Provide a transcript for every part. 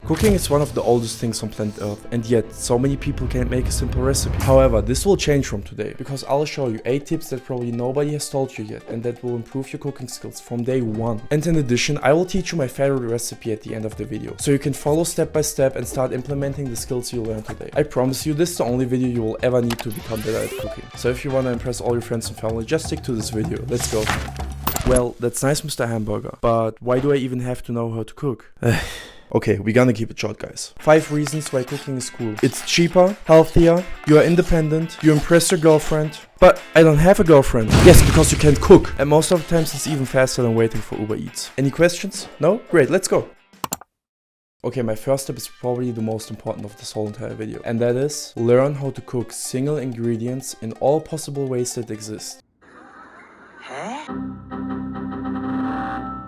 Cooking is one of the oldest things on planet Earth, and yet so many people can't make a simple recipe. However, this will change from today, because I'll show you 8 tips that probably nobody has told you yet, and that will improve your cooking skills from day one. And in addition, I will teach you my favorite recipe at the end of the video, so you can follow step by step and start implementing the skills you learned today. I promise you, this is the only video you will ever need to become better at cooking. So if you want to impress all your friends and family, just stick to this video. Let's go. Well, that's nice, Mr. Hamburger, but why do I even have to know how to cook? Okay, we're gonna keep it short, guys. 5 reasons why cooking is cool. It's cheaper, healthier, you are independent, you impress your girlfriend. But I don't have a girlfriend. Yes, because you can't cook. And most of the times it's even faster than waiting for Uber Eats. Any questions? No? Great, let's go. Okay, my first step is probably the most important of this whole entire video. And that is, learn how to cook single ingredients in all possible ways that exist.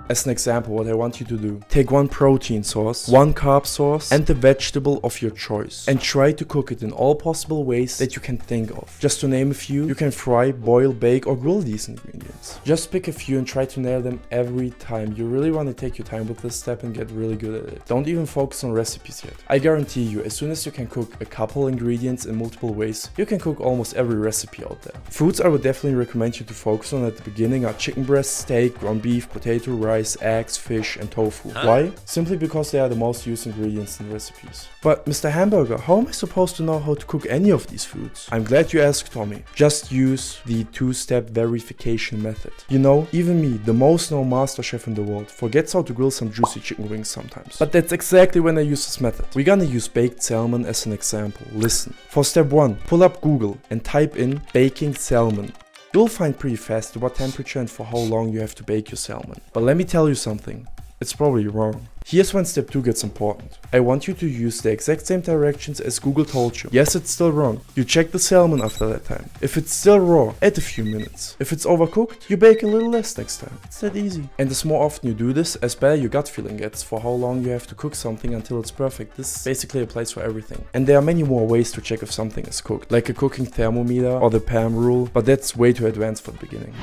As an example, what I want you to do, take one protein source, one carb source, and the vegetable of your choice, and try to cook it in all possible ways that you can think of. Just to name a few, you can fry, boil, bake, or grill these ingredients. Just pick a few and try to nail them every time. You really want to take your time with this step and get really good at it. Don't even focus on recipes yet. I guarantee you, as soon as you can cook a couple ingredients in multiple ways, you can cook almost every recipe out there. Foods I would definitely recommend you to focus on at the beginning are chicken breast, steak, ground beef, potato, rice, eggs, fish, and tofu. Why? Simply because they are the most used ingredients in recipes. But Mr. Hamburger, how am I supposed to know how to cook any of these foods? I'm glad you asked, Tommy. Just use the 2-step verification method. You know, even me, the most known master chef in the world, forgets how to grill some juicy chicken wings sometimes. But that's exactly when I use this method. We're gonna use baked salmon as an example. Listen. For step 1, pull up Google and type in baking salmon. You'll find pretty fast what temperature and for how long you have to bake your salmon. But let me tell you something, it's probably wrong. Here's when step 2 gets important. I want you to use the exact same directions as Google told you. Yes, it's still wrong. You check the salmon after that time. If it's still raw, add a few minutes. If it's overcooked, you bake a little less next time. It's that easy. And the more often you do this, as better your gut feeling gets for how long you have to cook something until it's perfect. This basically applies for everything. And there are many more ways to check if something is cooked, like a cooking thermometer or the PAM rule, but that's way too advanced for the beginning.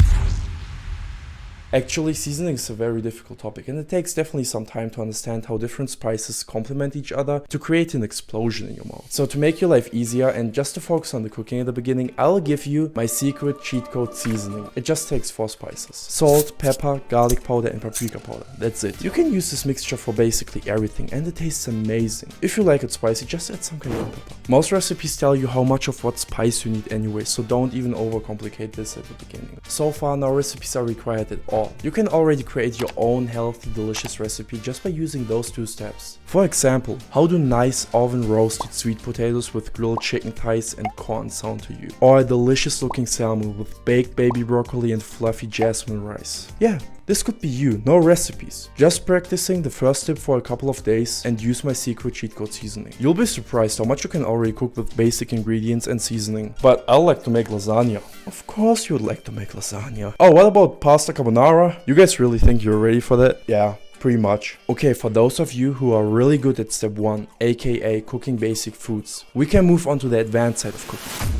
Actually, seasoning is a very difficult topic, and it takes definitely some time to understand how different spices complement each other to create an explosion in your mouth. So to make your life easier and just to focus on the cooking at the beginning, I'll give you my secret cheat code seasoning. It just takes 4 spices. Salt, pepper, garlic powder, and paprika powder. That's it. You can use this mixture for basically everything, and it tastes amazing. If you like it spicy, just add some cayenne pepper. Most recipes tell you how much of what spice you need anyway, so don't even overcomplicate this at the beginning. So far, no recipes are required at all. You can already create your own healthy, delicious recipe just by using those 2 steps. For example, how do nice oven roasted sweet potatoes with grilled chicken thighs and corn sound to you? Or a delicious looking salmon with baked baby broccoli and fluffy jasmine rice? Yeah, this could be you, no recipes. Just practicing the first tip for a couple of days and use my secret cheat code seasoning. You'll be surprised how much you can already cook with basic ingredients and seasoning. But I like to make lasagna. Of course you would like to make lasagna. Oh, what about pasta carbonara? You guys really think you're ready for that? Yeah. Pretty much. Okay, for those of you who are really good at step 1, aka cooking basic foods, we can move on to the advanced side of cooking.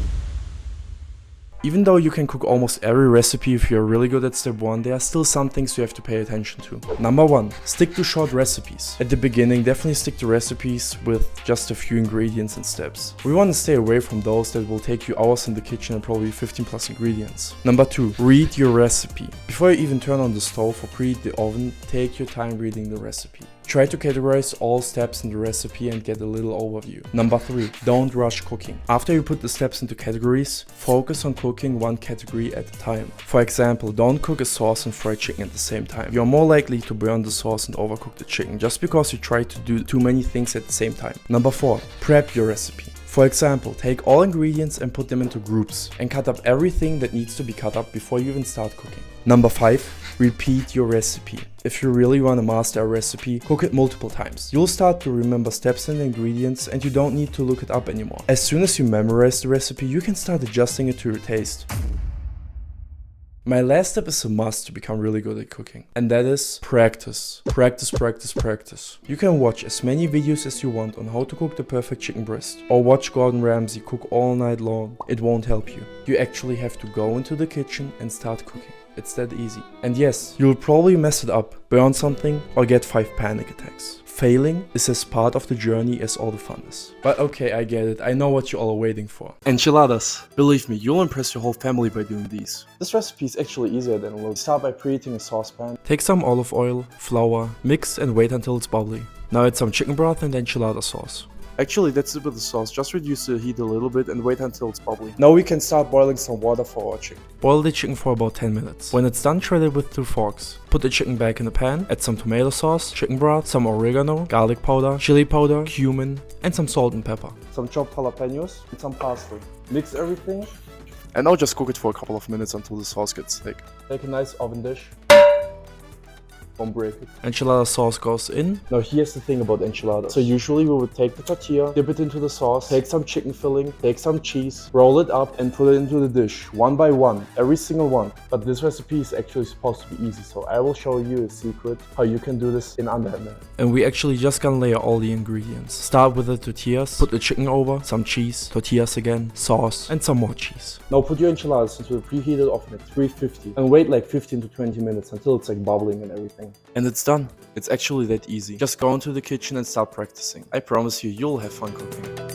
Even though you can cook almost every recipe if you're really good at step 1, there are still some things you have to pay attention to. Number 1, stick to short recipes. At the beginning, definitely stick to recipes with just a few ingredients and steps. We want to stay away from those that will take you hours in the kitchen and probably 15 plus ingredients. Number 2, read your recipe. Before you even turn on the stove or preheat the oven, take your time reading the recipe. Try to categorize all steps in the recipe and get a little overview. Number 3, don't rush cooking. After you put the steps into categories, focus on cooking one category at a time. For example, don't cook a sauce and fried chicken at the same time. You're more likely to burn the sauce and overcook the chicken just because you try to do too many things at the same time. Number 4, prep your recipe. For example, take all ingredients and put them into groups and cut up everything that needs to be cut up before you even start cooking. Number 5, repeat your recipe. If you really want to master a recipe, cook it multiple times. You'll start to remember steps and ingredients and you don't need to look it up anymore. As soon as you memorize the recipe, you can start adjusting it to your taste. My last step is a must to become really good at cooking, and that is practice. Practice, practice, practice. You can watch as many videos as you want on how to cook the perfect chicken breast, or watch Gordon Ramsay cook all night long. It won't help you. You actually have to go into the kitchen and start cooking. It's that easy. And yes, you'll probably mess it up, burn something, or get 5 panic attacks. Failing is as part of the journey as all the fun is. But okay, I get it. I know what you all are waiting for. Enchiladas. Believe me, you'll impress your whole family by doing these. This recipe is actually easier than it looks. Start by preheating a saucepan. Take some olive oil, flour, mix and wait until it's bubbly. Now add some chicken broth and enchilada sauce. Actually, that's it with the sauce. Just reduce the heat a little bit and wait until it's bubbly. Now we can start boiling some water for our chicken. Boil the chicken for about 10 minutes. When it's done, shred it with 2 forks. Put the chicken back in the pan, add some tomato sauce, chicken broth, some oregano, garlic powder, chili powder, cumin, and some salt and pepper. Some chopped jalapeños and some parsley. Mix everything. And now just cook it for a couple of minutes until the sauce gets thick. Take a nice oven dish. Don't break it. Enchilada sauce goes in. Now here's the thing about enchiladas. So usually we would take the tortilla, dip it into the sauce, take some chicken filling, take some cheese, roll it up and put it into the dish, one by one, every single one. But this recipe is actually supposed to be easy, so I will show you a secret how you can do this in under a minute. And we actually just gonna layer all the ingredients. Start with the tortillas, put the chicken over, some cheese, tortillas again, sauce, and some more cheese. Now put your enchiladas into the preheated oven at 350 and wait like 15 to 20 minutes until it's like bubbling and everything. And it's done. It's actually that easy. Just go into the kitchen and start practicing. I promise you, you'll have fun cooking.